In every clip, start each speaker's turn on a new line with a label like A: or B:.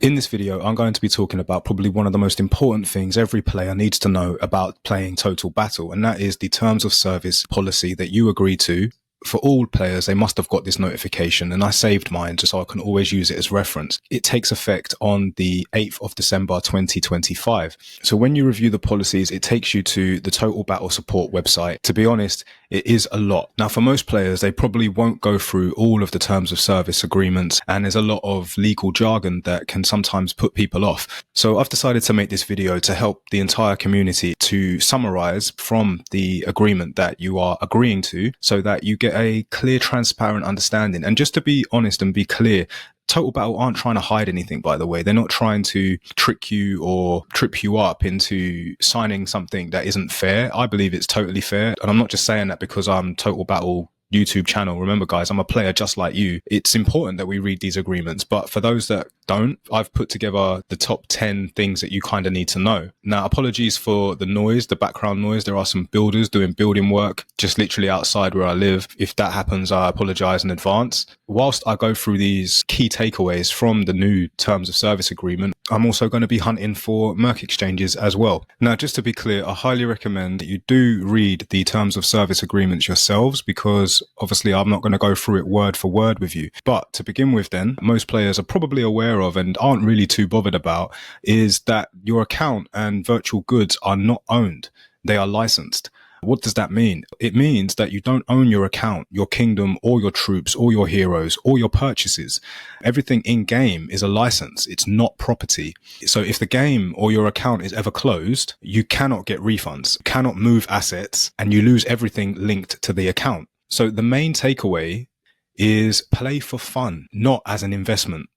A: In this video, I'm going to be talking about probably one of the most important things every player needs to know about playing Total Battle, and that is the terms of service policy that you agree to. For all players, they must have got this notification, and I saved mine just so I can always use it as reference. It takes effect on the 8th of December 2025. So when you review the policies, it takes you to the Total Battle support website. To be honest, it is a lot. Now, for most players, they probably won't go through all of the terms of service agreements, and there's a lot of legal jargon that can sometimes put people off. So I've decided to make this video to help the entire community to summarize from the agreement that you are agreeing to so that you get a clear, transparent understanding. And just to be honest and be clear, Total Battle aren't trying to hide anything, by the way. They're not trying to trick you or trip you up into signing something that isn't fair. I believe it's totally fair. And I'm not just saying that because I'm Total Battle YouTube channel. Remember, guys, I'm a player just like you. It's important that we read these agreements. But for those that don't, I've put together the top 10 things that you kind of need to know. Now, apologies for the noise, the background noise. There are some builders doing building work just literally outside where I live. If that happens, I apologize in advance. Whilst I go through these key takeaways from the new terms of service agreement, I'm also going to be hunting for Merc exchanges as well. Now, just to be clear, I highly recommend that you do read the terms of service agreements yourselves, because obviously I'm not going to go through it word for word with you. But to begin with then, most players are probably aware of and aren't really too bothered about is that your account and virtual goods are not owned. They are licensed. What does that mean? It means that you don't own your account, your kingdom, or your troops, or your heroes, or your purchases. Everything in game is a license. It's not property. So if the game or your account is ever closed, you cannot get refunds, cannot move assets, and you lose everything linked to the account. So the main takeaway is play for fun, not as an investment.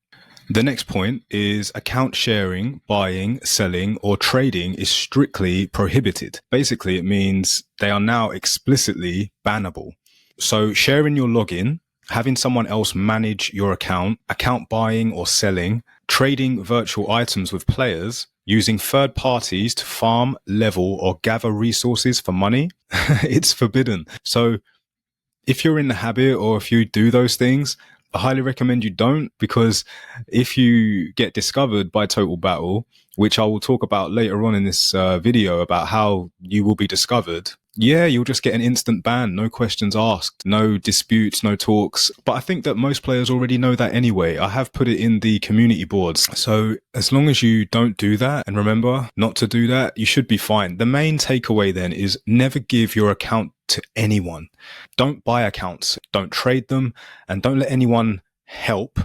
A: The next point is account sharing, buying, selling, or trading is strictly prohibited. Basically, it means they are now explicitly bannable. So sharing your login, having someone else manage your account buying or selling, trading virtual items with players, using third parties to farm, level, or gather resources for money, it's forbidden. So if you're in the habit or if you do those things, I highly recommend you don't, because if you get discovered by Total Battle, which I will talk about later on in this video about how you will be discovered, yeah, you'll just get an instant ban, no questions asked, no disputes, no talks. But I think that most players already know that anyway. I have put it in the community boards. So as long as you don't do that, and remember not to do that, you should be fine. The main takeaway then is never give your account to anyone. Don't buy accounts, don't trade them, and don't let anyone help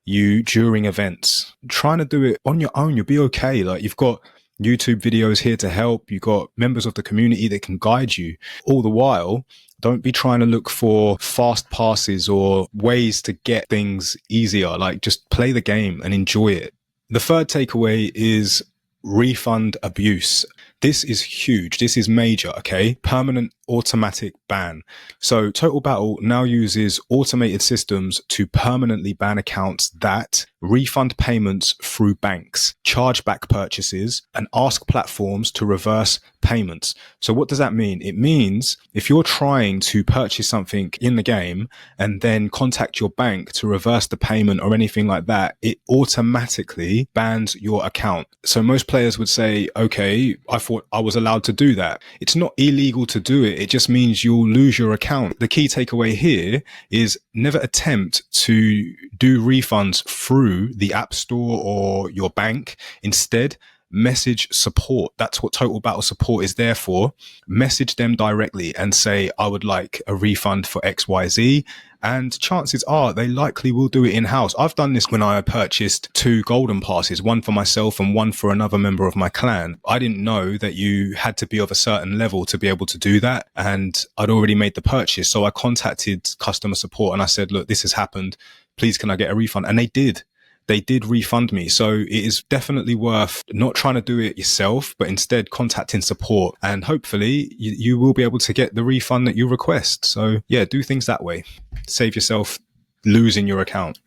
A: you during events. Trying to do it on your own, you'll be okay. Like, you've got YouTube videos here to help. You've got members of the community that can guide you. All the while, don't be trying to look for fast passes or ways to get things easier. Like, just play the game and enjoy it. The third takeaway is refund abuse. This is huge. This is major, okay? Permanent automatic ban. So Total Battle now uses automated systems to permanently ban accounts that refund payments through banks, chargeback purchases, and ask platforms to reverse payments. So what does that mean? It means if you're trying to purchase something in the game and then contact your bank to reverse the payment or anything like that, it automatically bans your account. So most players would say, okay, I thought I was allowed to do that. It's not illegal to do it. It just means you'll lose your account. The key takeaway here is never attempt to do refunds through the App Store or your bank. Instead, message support. That's what Total Battle support is there for. Message them directly and say, I would like a refund for XYZ. And chances are they likely will do it in-house. I've done this when I purchased 2 golden passes, one for myself and one for another member of my clan. I didn't know that you had to be of a certain level to be able to do that. And I'd already made the purchase. So I contacted customer support and I said, look, this has happened. Please, can I get a refund? And they did. They did refund me. So it is definitely worth not trying to do it yourself, but instead contacting support, and hopefully you will be able to get the refund that you request. So yeah, do things that way. Save yourself losing your account.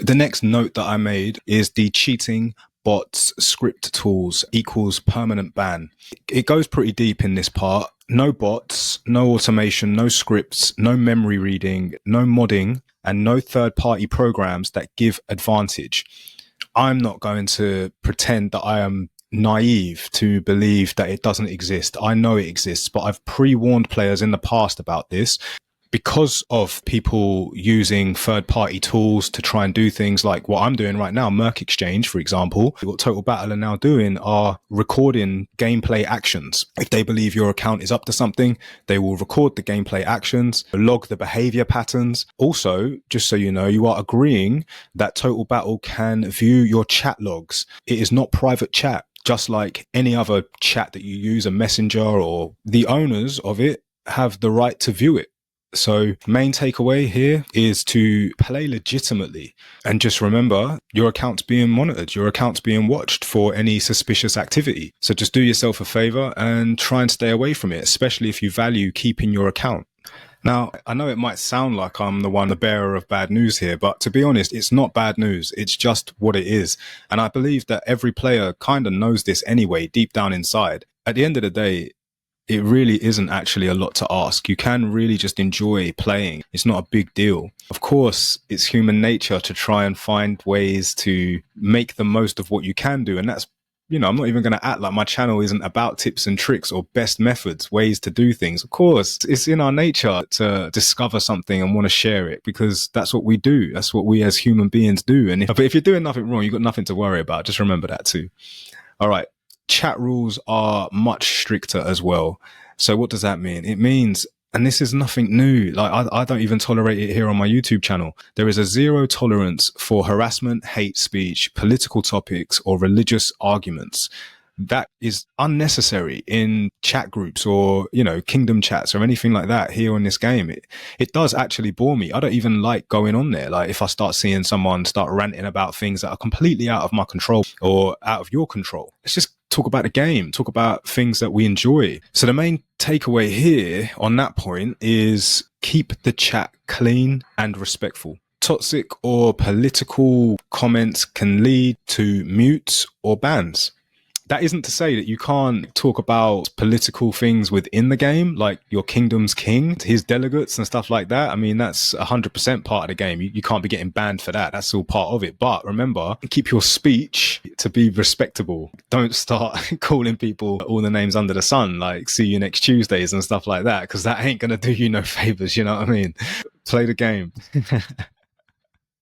A: The next note that I made is the cheating bots script tools equals permanent ban. It goes pretty deep in this part. No bots, no automation, no scripts, no memory reading, no modding, and no third-party programs that give advantage. I'm not going to pretend that I am naive to believe that it doesn't exist. I know it exists, but I've pre-warned players in the past about this. Because of people using third-party tools to try and do things like what I'm doing right now, Merc Exchange, for example, what Total Battle are now doing are recording gameplay actions. If they believe your account is up to something, they will record the gameplay actions, log the behavior patterns. Also, just so you know, you are agreeing that Total Battle can view your chat logs. It is not private chat, just like any other chat that you use, a messenger, or the owners of it have the right to view it. So main takeaway here is to play legitimately and just remember your account's being monitored, your account's being watched for any suspicious activity. So just do yourself a favor and try and stay away from it, especially if you value keeping your account. Now, I know it might sound like I'm the bearer of bad news here, but to be honest, it's not bad news. It's just what it is. And I believe that every player kind of knows this anyway, deep down inside. At the end of the day, it really isn't actually a lot to ask. You can really just enjoy playing. It's not a big deal. Of course, it's human nature to try and find ways to make the most of what you can do. And that's, I'm not even going to act like my channel isn't about tips and tricks or best methods, ways to do things. Of course, it's in our nature to discover something and want to share it because that's what we do. That's what we as human beings do. And if you're doing nothing wrong, you've got nothing to worry about. Just remember that too. All right. Chat rules are much stricter as well. So what does that mean? It means, and this is nothing new, like I don't even tolerate it here on my YouTube channel. There is a zero tolerance for harassment, hate speech, political topics, or religious arguments. That is unnecessary in chat groups or, kingdom chats or anything like that here on this game. It does actually bore me. I don't even like going on there. Like if I start seeing someone start ranting about things that are completely out of my control or out of your control, let's just talk about the game, talk about things that we enjoy. So the main takeaway here on that point is keep the chat clean and respectful. Toxic or political comments can lead to mutes or bans. That isn't to say that you can't talk about political things within the game, like your kingdom's king, his delegates and stuff like that. I mean, that's 100% part of the game. You can't be getting banned for that. That's all part of it. But remember, keep your speech to be respectable. Don't start calling people all the names under the sun, like see you next Tuesdays and stuff like that, because that ain't going to do you no favors. You know what I mean? Play the game.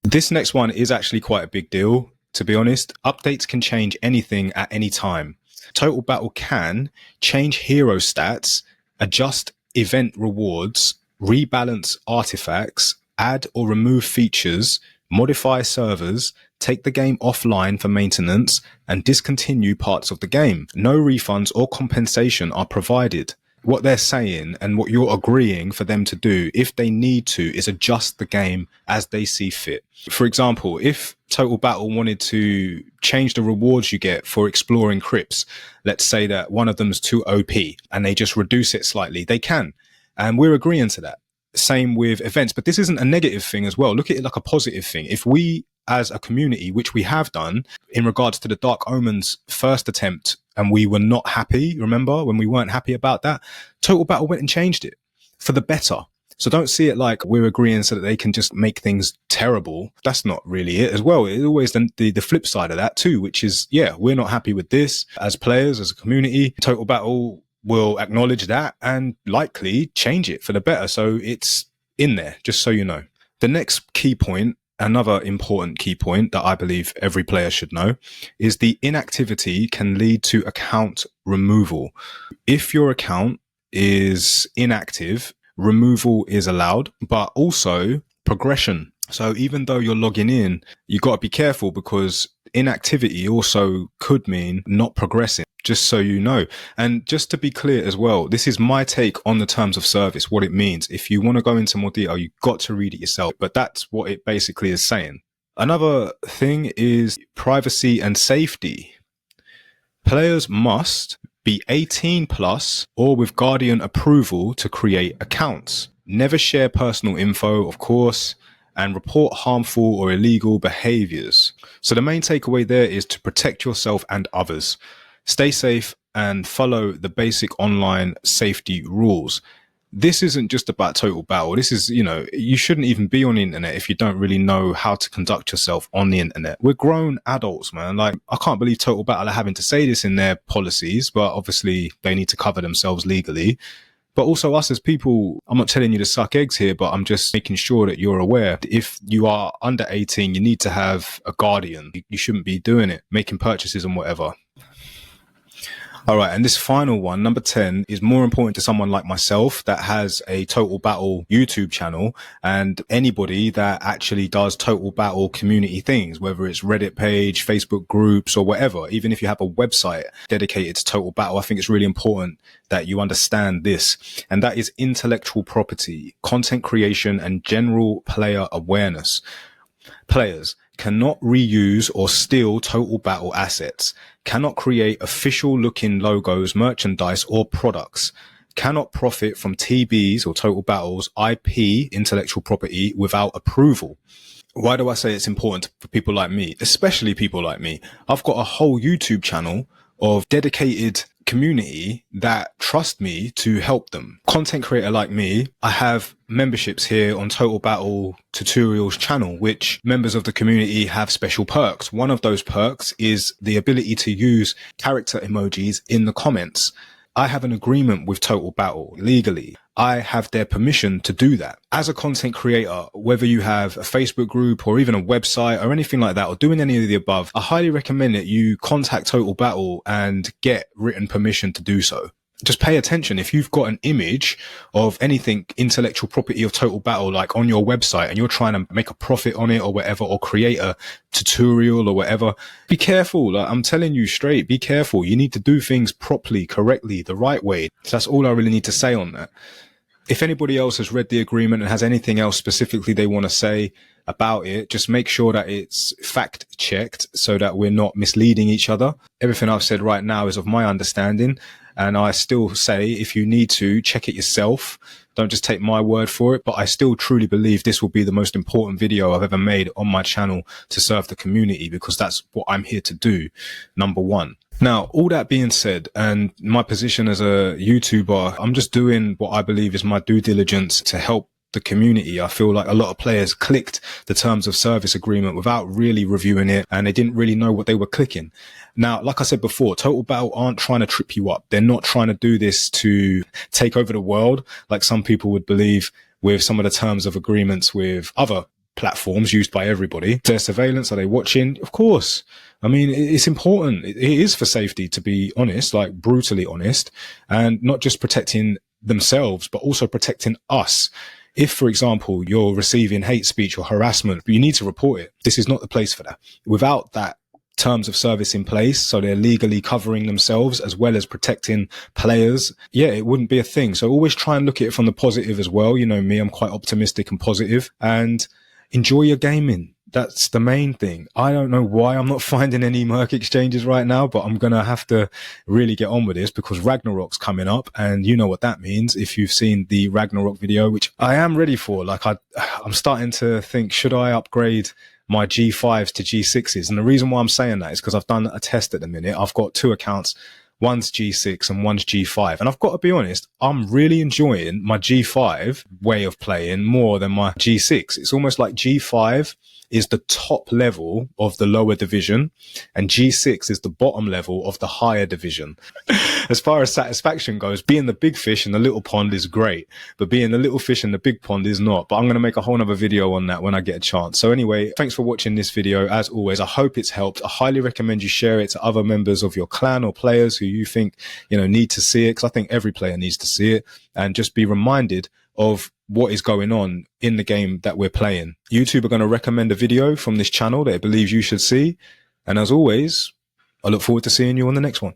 A: This next one is actually quite a big deal. To be honest, updates can change anything at any time. Total Battle can change hero stats, adjust event rewards, rebalance artifacts, add or remove features, modify servers, take the game offline for maintenance, and discontinue parts of the game. No refunds or compensation are provided. What they're saying and what you're agreeing for them to do, if they need to, is adjust the game as they see fit. For example, if Total Battle wanted to change the rewards you get for exploring crypts, let's say that one of them's too OP and they just reduce it slightly, they can. And we're agreeing to that. Same with events, but this isn't a negative thing as well. Look at it like a positive thing. If we as a community, which we have done in regards to the Dark Omens first attempt, and we were not happy, remember when we weren't happy about that, Total Battle went and changed it for the better. So don't see it like we're agreeing so that they can just make things terrible. That's not really it as well. It's always the flip side of that too, which is, yeah, we're not happy with this as players, as a community. Total Battle will acknowledge that and likely change it for the better. So it's in there, just so you know. The next key point, another important key point that I believe every player should know, is the inactivity can lead to account removal. If your account is inactive, removal is allowed, but also progression. So even though you're logging in, you got to be careful because inactivity also could mean not progressing, just so you know. And just to be clear as well, this is my take on the terms of service, what it means. If you want to go into more detail, you've got to read it yourself, but that's what it basically is saying. Another thing is privacy and safety. Players must be 18 plus or with Guardian approval to create accounts. Never share personal info, of course, and report harmful or illegal behaviors. So the main takeaway there is to protect yourself and others. Stay safe and follow the basic online safety rules. this isn't just about total battle. This is, you know, you shouldn't even be on the internet if you don't really know how to conduct yourself on the internet. We're grown adults, man. Like, I can't believe Total Battle are having to say this in their policies, but obviously they need to cover themselves legally. But also us as people, I'm not telling you to suck eggs here, but I'm just making sure that you're aware. If you are under 18, you need to have a guardian. You shouldn't be doing it, making purchases and whatever. All right. And this final one, number 10, is more important to someone like myself that has a Total Battle YouTube channel and anybody that actually does Total Battle community things, whether it's Reddit page, Facebook groups or whatever. Even if you have a website dedicated to Total Battle, I think it's really important that you understand this. And that is intellectual property, content creation and general player awareness. Players cannot reuse or steal Total Battle assets, cannot create official looking logos, merchandise or products, cannot profit from TB's or Total Battle's IP, intellectual property, without approval. Why do I say it's important for people like me, especially people like me? I've got a whole YouTube channel of dedicated community that trust me to help them. Content creator like me, I have memberships here on Total Battle Tutorials channel, which members of the community have special perks. One of those perks is the ability to use character emojis in the comments. I have an agreement with Total Battle legally. I have their permission to do that. As a content creator, whether you have a Facebook group or even a website or anything like that, or doing any of the above, I highly recommend that you contact Total Battle and get written permission to do so. Just pay attention. If you've got an image of anything intellectual property of Total Battle, like on your website, and you're trying to make a profit on it or whatever, or create a tutorial or whatever, be careful. Like, I'm telling you straight, be careful. You need to do things properly, correctly, the right way. So that's all I really need to say on that. If anybody else has read the agreement and has anything else specifically they want to say about it, just make sure that it's fact checked so that we're not misleading each other. Everything I've said right now is of my understanding. And I still say, if you need to, check it yourself. Don't just take my word for it. But I still truly believe this will be the most important video I've ever made on my channel to serve the community, because that's what I'm here to do, number one. Now, all that being said, and my position as a YouTuber, I'm just doing what I believe is my due diligence to help the community. I feel like a lot of players clicked the terms of service agreement without really reviewing it, and they didn't really know what they were clicking. Now, like I said before, Total Battle aren't trying to trip you up. They're not trying to do this to take over the world, like some people would believe with some of the terms of agreements with other platforms used by everybody. Their surveillance, are they watching? Of course. I mean, it's important. It is for safety, to be honest, like brutally honest, and not just protecting themselves, but also protecting us. If, for example, you're receiving hate speech or harassment, you need to report it. This is not the place for that. Without that terms of service in place, so they're legally covering themselves as well as protecting players, yeah, it wouldn't be a thing. So always try and look at it from the positive as well. You know me, I'm quite optimistic and positive, and enjoy your gaming. That's the main thing. I don't know why I'm not finding any Merc exchanges right now, but I'm going to have to really get on with this because Ragnarok's coming up, and you know what that means if you've seen the Ragnarok video, which I am ready for. Like, I'm starting to think, should I upgrade my G5s to G6s? And the reason why I'm saying that is because I've done a test at the minute. I've got two accounts. One's G6 and one's G5. And I've got to be honest, I'm really enjoying my G5 way of playing more than my G6. It's almost like G5 is the top level of the lower division and G6 is the bottom level of the higher division. As far as satisfaction goes, being the big fish in the little pond is great, but being the little fish in the big pond is not. But I'm going to make a whole nother video on that when I get a chance. So anyway, thanks for watching this video. As always, I hope it's helped. I highly recommend you share it to other members of your clan or players who you think, you know, need to see it, because I think every player needs to see it, and just be reminded of what is going on in the game that we're playing. YouTube are going to recommend a video from this channel that it believes you should see. And as always, I look forward to seeing you on the next one.